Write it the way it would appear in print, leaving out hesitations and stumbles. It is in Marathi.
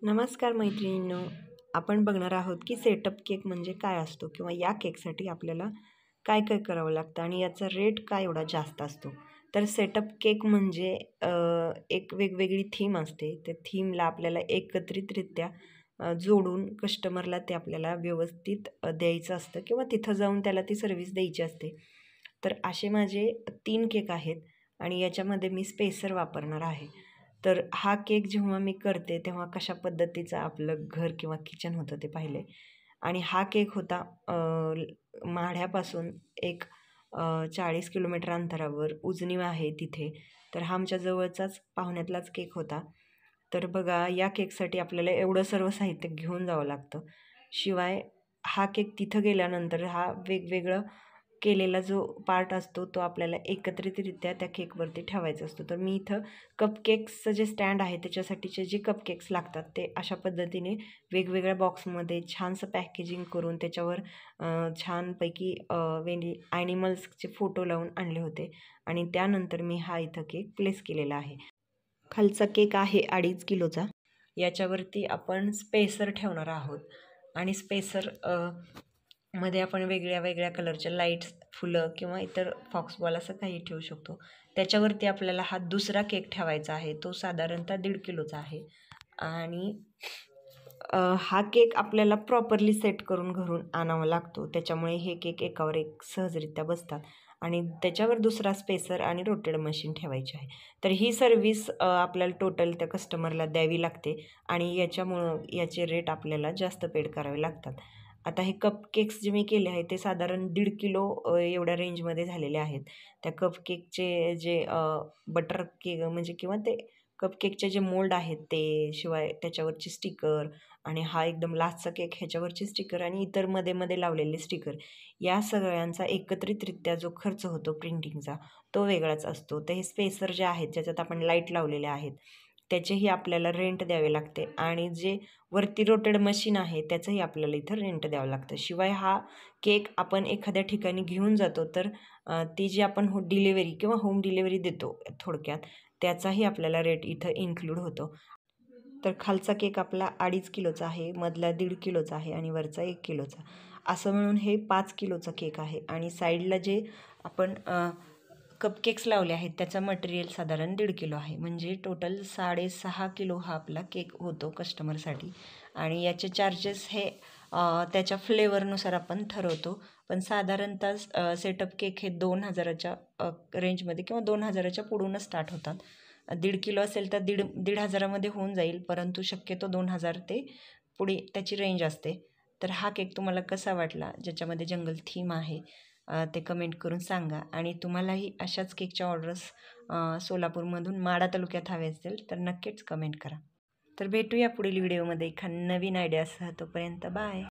नमस्कार मैत्रिणींनो, आपण बघणार आहोत की सेटअप केक म्हणजे काय असतो किंवा या केकसाठी आपल्याला काय काय करावं लागतं आणि याचा रेट काय एवढा जास्त असतो. तर सेटअप केक म्हणजे एक वेगवेगळी थीम असते. त्या थीमला आपल्याला एकत्रितरित्या जोडून कस्टमरला ते आपल्याला व्यवस्थित द्यायचं असतं किंवा तिथं जाऊन त्याला ती सर्व्हिस द्यायची असते. तर असे माझे 3 केक आहेत आणि याच्यामध्ये मी स्पेसर वापरणार आहे. तर हा केक जेव्हा मी करते तेव्हा कशा पद्धतीचं आपलं घर किंवा किचन होतं ते पाहिले आणि हा केक होता माढ्यापासून एक 40 किलोमीटर अंतरावर उजनी आहे तिथे. तर हा आमच्या जवळचाच पाहुण्यातलाच केक होता. तर बघा या केकसाठी आपल्याला एवढं सर्व साहित्य घेऊन जावं लागतं. शिवाय हा केक तिथं गेल्यानंतर हा वेगवेगळं केलेला जो पार्ट असतो तो आपल्याला एकत्रितरित्या त्या केकवरती ठेवायचा असतो. तर मी इथं कपकेक्सचं जे स्टँड आहे त्याच्यासाठीचे जे कपकेक्स लागतात ते अशा पद्धतीने वेगवेगळ्या बॉक्समध्ये छानसं पॅकेजिंग करून त्याच्यावर छानपैकी ॲनिमल्सचे फोटो लावून आणले होते आणि त्यानंतर मी हा इथं केक प्लेस केलेला आहे. खालचा केक आहे 2.5 किलोचा. याच्यावरती आपण स्पेसर ठेवणार आहोत आणि स्पेसर मध्ये आपण वेगळ्या वेगळ्या कलरच्या लाईट्स, फुलं किंवा इतर फॉक्सबॉल असं काही ठेवू शकतो. त्याच्यावरती आपल्याला हा दुसरा केक ठेवायचा आहे. तो साधारणतः 1.5 किलोचा आहे आणि हा केक आपल्याला प्रॉपरली सेट करून घरून आणावा लागतो. त्याच्यामुळे हे केक एकावर एक सहजरित्या बसतात आणि त्याच्यावर दुसरा स्पेसर आणि रोटेड मशीन ठेवायची आहे. तर ही सर्व्हिस आपल्याला टोटल त्या कस्टमरला द्यावी लागते आणि याच्यामुळं याचे रेट आपल्याला जास्त पेड करावे लागतात. आता हे कपकेक्स जे मी केले आहेत ते साधारण 1.5 किलो एवढ्या रेंजमध्ये झालेले आहेत. त्या कपकेकचे जे बटर केक म्हणजे किंवा ते कपकेकचे जे मोल्ड आहेत ते, शिवाय त्याच्यावरची स्टिकर आणि हा एकदम लास्टचा केक ह्याच्यावरची स्टिकर आणि इतर मध्ये मध्ये लावलेले स्टिकर, या सगळ्यांचा एकत्रितरित्या जो खर्च होतो प्रिंटिंगचा तो वेगळाच असतो. तर हे स्पेसर जे आहेत ज्याच्यात आपण लाईट लावलेले आहेत त्याचेही आपल्याला रेंट द्यावे लागते आणि जे वरती रोटेड मशीन आहे त्याचंही आपल्याला इथं रेंट द्यावं लागतं. शिवाय हा केक आपण एखाद्या ठिकाणी घेऊन जातो तर ती जी आपण डिलेवरी किंवा होम डिलेवरी देतो थोडक्यात, त्याचाही आपल्याला रेट इथं इन्क्लूड होतो. तर खालचा केक आपला 2.5 किलोचा आहे, मधला 1.5 किलोचा आहे आणि वरचा 1 किलोचा. असं मिळून हे 5 किलोचा केक आहे आणि साईडला जे आपण कपकेक्स लावले आहेत त्याचं मटेरियल साधारण 1.5 किलो आहे. म्हणजे टोटल 6.5 किलो हा आपला केक होतो कस्टमरसाठी आणि याचे चार्जेस हे त्याच्या फ्लेवरनुसार आपण ठरवतो. पण साधारणतः सेटअप केक हे 2,000च्या रेंजमध्ये किंवा 2,000च्या पुढूनच स्टार्ट होतात. 1.5 किलो असेल तर 1,500मध्ये होऊन जाईल, परंतु शक्यतो 2,000 ते पुढे त्याची रेंज असते. तर हा केक तुम्हाला कसा वाटला, ज्याच्यामध्ये जंगल थीम आहे, ते कमेंट करून सांगा. आणि तुम्हालाही अशाच केकच्या ऑर्डर्स सोलापूरमधून माढा तालुक्यात हवे असतील तर नक्कीच कमेंट करा. तर भेटूया पुढील व्हिडिओमध्ये एखाद नवीन आयडियासह. तोपर्यंत बाय.